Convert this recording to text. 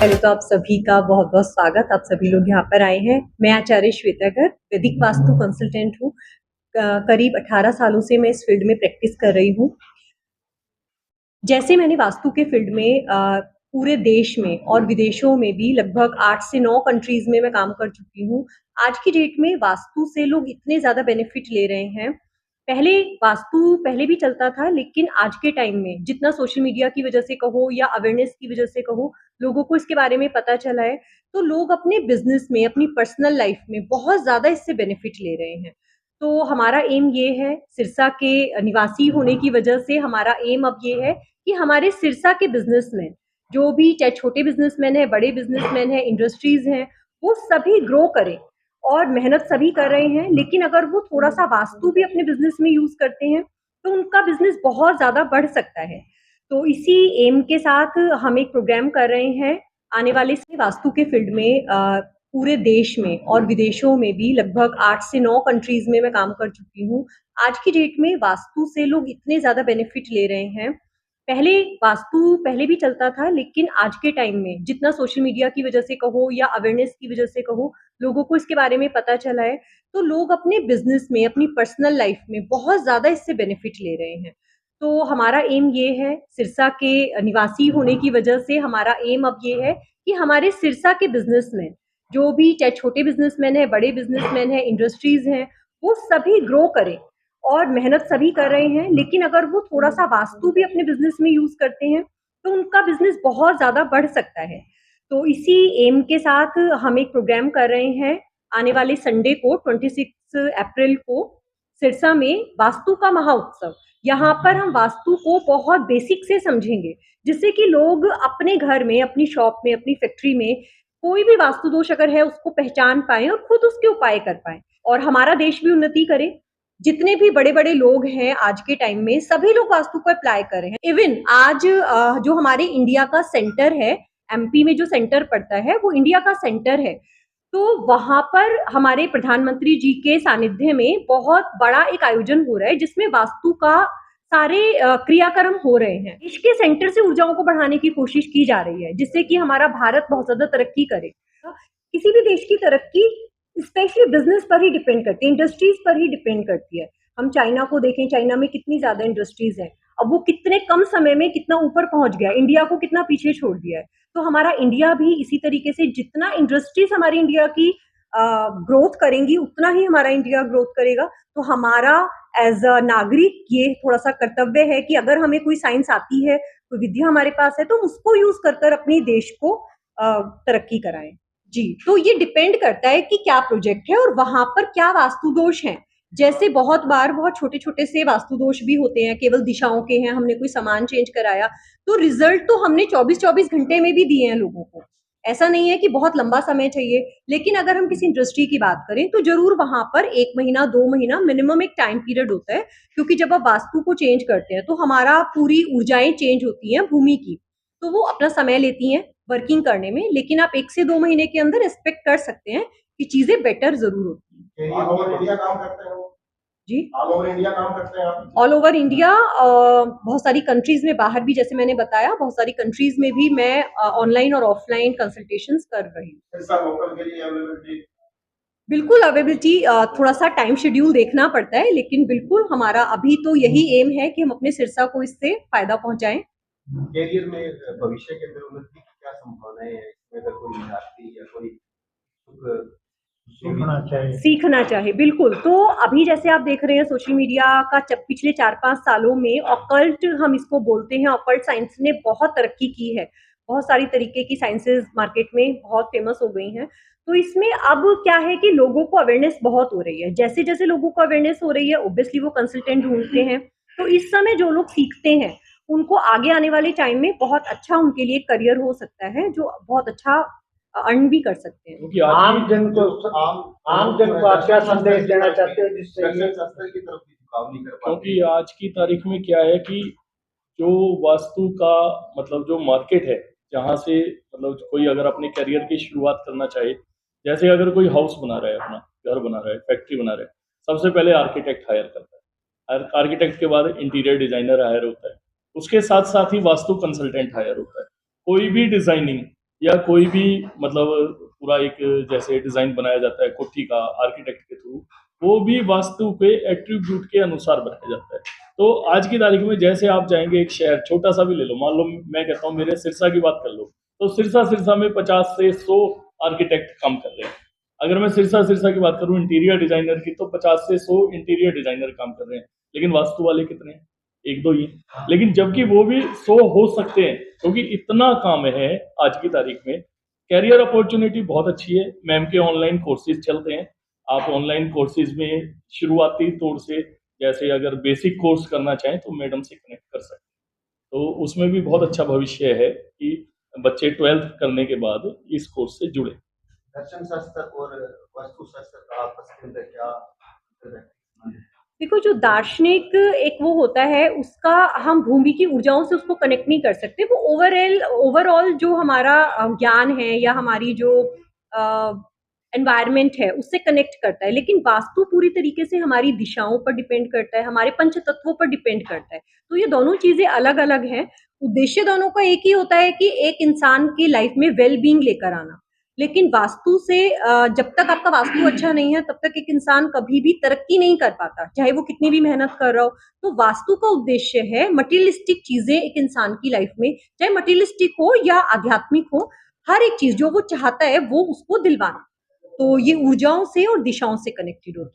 पहले तो आप सभी का बहुत-बहुत स्वागत। आप सभी लोग यहाँ पर आए हैं। मैं आचार्य श्वेता गर्ग, वैदिक वास्तु कंसल्टेंट हूँ। करीब 18 सालों से मैं इस फील्ड में प्रैक्टिस कर रही हूँ। जैसे मैंने वास्तु के फील्ड में पूरे देश में और विदेशों में भी लगभग 8 से 9 कंट्रीज़ में मैं काम कर चुकी हूँ। आज की डेट में वास्तु से लोग इतने ज़्यादा बेनिफिट ले रहे हैं। पहले वास्तु पहले भी चलता था, लेकिन आज के टाइम में जितना सोशल मीडिया की वजह से कहो या अवेयरनेस की वजह से कहो, लोगों को इसके बारे में पता चला है, तो लोग अपने बिज़नेस में, अपनी पर्सनल लाइफ़ में बहुत ज़्यादा इससे बेनिफिट ले रहे हैं। तो हमारा एम ये है, सिरसा के निवासी होने की वजह से हमारा एम अब ये है कि हमारे सिरसा के बिज़नेसमैन, जो भी चाहे छोटे बिज़नेसमैन हैं, बड़े बिज़नेसमैन हैं, इंडस्ट्रीज़ हैं, वो सभी ग्रो करें और मेहनत सभी कर रहे हैं। लेकिन अगर वो थोड़ा-सा वास्तु भी अपने बिज़नेस में यूज़ करते हैं, तो उनका बिज़नेस बहुत ज़्यादा बढ़ सकता है। तो इसी एम के साथ हम एक प्रोग्राम कर रहे हैं। आने वाले समय वास्तु के फील्ड में पूरे देश में और विदेशों में भी लगभग 8 से 9 कंट्रीज़ में मैं काम कर चुकी हूँ। आज की डेट में वास्तु से लोग इतने ज़्यादा बेनिफिट ले रहे हैं। पहले वास्तु पहले भी चलता था, लेकिन आज के टाइम में जितना सोशल मीडिया की वजह से कहो या अवेयरनेस की वजह से कहो, लोगों को इसके बारे में पता चला है, तो लोग अपने बिज़नेस में, अपनी पर्सनल लाइफ़ में बहुत ज़्यादा इससे बेनिफिट ले रहे हैं। तो हमारा एम ये है, सिरसा के निवासी होने की वजह से हमारा एम अब ये है कि हमारे सिरसा के बिज़नेसमैन, जो भी चाहे छोटे बिज़नेसमैन हैं, बड़े बिज़नेसमैन हैं, इंडस्ट्रीज़ हैं, वो सभी ग्रो करें और मेहनत सभी कर रहे हैं। लेकिन अगर वो थोड़ा-सा वास्तु भी अपने बिज़नेस में यूज़ करते हैं, तो उनका बिज़नेस बहुत ज़्यादा बढ़ सकता है। तो इसी एम के साथ हम एक प्रोग्राम कर रहे हैं। आने वाले संडे को 26 अप्रैल को सिरसा में वास्तु का महाउत्सव। यहाँ पर हम वास्तु को बहुत बेसिक से समझेंगे, जिससे कि लोग अपने घर में, अपनी शॉप में, अपनी फैक्ट्री में कोई भी वास्तु दोष अगर है उसको पहचान पाएँ और खुद उसके उपाय कर पाएँ और हमारा देश भी उन्नति करे। जितने भी बड़े-बड़े लोग हैं आज के टाइम में, सभी लोग वास्तु को अप्लाई कर रहे हैं। इवन आज जो हमारे इंडिया का सेंटर है, एमपी में जो सेंटर पड़ता है, वो इंडिया का सेंटर है। तो वहाँ पर हमारे प्रधानमंत्री जी के सानिध्य में बहुत बड़ा एक आयोजन हो रहा है, जिसमें वास्तु का सारे क्रियाक्रम हो रहे हैं। देश के सेंटर से ऊर्जाओं को बढ़ाने की कोशिश की जा रही है, जिससे कि हमारा भारत बहुत ज़्यादा तरक्की करे। किसी भी देश की तरक्की स्पेशली बिज़नेस पर ही डिपेंड करती है, इंडस्ट्रीज़ पर ही डिपेंड करती है। हम चाइना को देखें, चाइना में कितनी ज़्यादा इंडस्ट्रीज़ हैं। अब वो कितने कम समय में कितना ऊपर पहुँच गया है, इंडिया को कितना पीछे छोड़ दिया है। तो हमारा इंडिया भी इसी तरीके से जितना इंडस्ट्रीज़ हमारी इंडिया की ग्रोथ करेंगी, उतना ही हमारा इंडिया ग्रोथ करेगा। तो हमारा एज़ अ नागरिक ये थोड़ा-सा कर्तव्य है कि अगर हमें कोई साइंस आती है, कोई विद्या हमारे पास है, तो उसको यूज़ कर अपने देश को तरक्की कराएँ। जी, तो ये डिपेंड करता है कि क्या प्रोजेक्ट है और वहाँ पर क्या वास्तु दोष हैं। जैसे बहुत बार बहुत छोटे-छोटे से वास्तु दोष भी होते हैं, केवल दिशाओं के हैं, हमने कोई सामान चेंज कराया, तो रिज़ल्ट तो हमने 24-24 घंटे में भी दिए हैं लोगों को। ऐसा नहीं है कि बहुत लंबा समय चाहिए, लेकिन अगर हम किसी इंडस्ट्री की बात करें, तो ज़रूर वहाँ पर 1 महीना, 2 महीना मिनिमम एक टाइम पीरियड होता है, क्योंकि जब आप वास्तु को चेंज करते हैं, तो हमारा पूरी ऊर्जाएँ चेंज होती हैं भूमि की, तो वो अपना समय लेती हैं वर्किंग करने में, लेकिन आप 1 से 2 महीने के अंदर एक्सपेक्ट कर सकते हैं कि चीज़ें बेटर ज़रूर होती हैं। ऑल ओवर इंडिया काम करते हैं वो? जी? ऑल ओवर इंडिया काम करते हैं आप? ऑल ओवर इंडिया बहुत सारी कंट्रीज़ में बाहर भी जैसे मैंने बताया, बहुत सारी कंट्रीज़ में भी मैं ऑनलाइन और ऑफलाइन कंसल्टेशंस कर रही हूँ। सिरसा लोकल के लिए अवेलेबिलिटी? बिल्कुल अवेलेबिलिटी थोड़ा-सा टाइम शेड्यूल देखना पड़ता है, लेकिन बिल्कुल हमारा अभी तो यही एम है कि हम अपने सिरसा को इससे फ़ायदा पहुँचाएँ। करियर में भविष्य के अंदर उन्नति की क्या संभावनाएं हैं? इसमें अगर कोई विद्यार्थी या कोई सीखना चाहे, बिल्कुल। तो अभी जैसे आप देख रहे हैं सोशल मीडिया का पिछले 4-5 सालों में ऑकल्ट हम इसको बोलते हैं, ऑकल्ट साइंस ने बहुत तरक्की की है। बहुत सारी तरीके की साइंसेज़ मार्केट में बहुत फ़ेमस हो गई हैं। तो इसमें अब क्या है कि लोगों को अवेयरनेस बहुत हो रही है। जैसे-जैसे लोगों को अवेयरनेस हो रही है, ऑब्वियसली वो कंसल्टेंट ढूँढते हैं। तो इस समय जो लोग सीखते हैं, उनको आगे आने वाले टाइम में बहुत अच्छा उनके लिए करियर हो सकता है, जो बहुत अच्छा अर्न भी कर सकते हैं। क्योंकि आम जन को आप क्या संदेश देना चाहते हो जिससे शस्त्र की तरफ भी झुकाव नहीं कर पाते? क्योंकि आज की तारीख में क्या है कि जो वास्तु का मतलब जो मार्केट है, जहाँ से मतलब कोई अगर अपने करियर की शुरुआत करना चाहे, जैसे अगर कोई हाउस बना रहा है, अपना घर बना रहा है, फैक्ट्री बना रहा है, सबसे पहले आर्किटेक्ट हायर करता है। आर्किटेक्ट के बाद इंटीरियर डिजाइनर हायर होता है, उसके साथ साथ ही वास्तु कंसल्टेंट हायर होता है। कोई भी डिजाइनिंग या कोई भी मतलब पूरा एक जैसे डिजाइन बनाया जाता है कोठी का आर्किटेक्ट के थ्रू, वो भी वास्तु के एट्रीब्यूट के अनुसार बनाया जाता है। तो आज की तारीख में जैसे आप जाएंगे एक शहर छोटा सा भी ले लो, मान लो मैं कहता हूँ मेरे सिरसा की बात कर लो, तो सिरसा सिरसा में 50 से 100 आर्किटेक्ट काम कर रहे हैं। अगर मैं सिरसा सिरसा की बात करूं इंटीरियर डिजाइनर की, तो 50 से 100 इंटीरियर डिजाइनर काम कर रहे हैं, लेकिन वास्तु वाले कितने हैं? एक दो ही। लेकिन जबकि वो भी 100 हो सकते हैं, क्योंकि इतना काम है आज की तारीख में। कैरियर अपॉर्चुनिटी बहुत अच्छी है, मैम के ऑनलाइन कोर्सेज चलते हैं। आप ऑनलाइन कोर्सेज में शुरुआती तौर से जैसे अगर बेसिक कोर्स करना चाहें तो मैडम से कनेक्ट कर सकते हैं। तो उसमें भी बहुत अच्छा भविष्य है कि बच्चे 12th करने के बाद इस कोर्स से जुड़े। दर्शन शास्त्र और वास्तु शास्त्र का आपस के अंदर क्या अंतर है? देखो, जो दार्शनिक एक वो होता है, उसका हम भूमि की ऊर्जाओं से उसको कनेक्ट नहीं कर सकते। वो ओवरऑल जो हमारा ज्ञान है या हमारी जो एनवायरनमेंट है उससे कनेक्ट करता है। लेकिन वास्तु पूरी तरीके से हमारी दिशाओं पर डिपेंड करता है, हमारे पंच तत्वों पर डिपेंड करता है। तो ये दोनों चीजें अलग अलग हैं। उद्देश्य दोनों का एक ही होता है कि एक इंसान की लाइफ में वेल बींग लेकर आना। लेकिन वास्तु से जब तक आपका वास्तु अच्छा नहीं है तब तक एक इंसान कभी भी तरक्की नहीं कर पाता, चाहे वो कितनी भी मेहनत कर रहा हो। तो वास्तु का उद्देश्य है मटेरियलिस्टिक चीजें एक इंसान की लाइफ में, चाहे मटेरियलिस्टिक हो या आध्यात्मिक हो, हर एक चीज जो वो चाहता है वो उसको दिलवाना। तो ये ऊर्जाओं से और दिशाओं से कनेक्टेड होता है।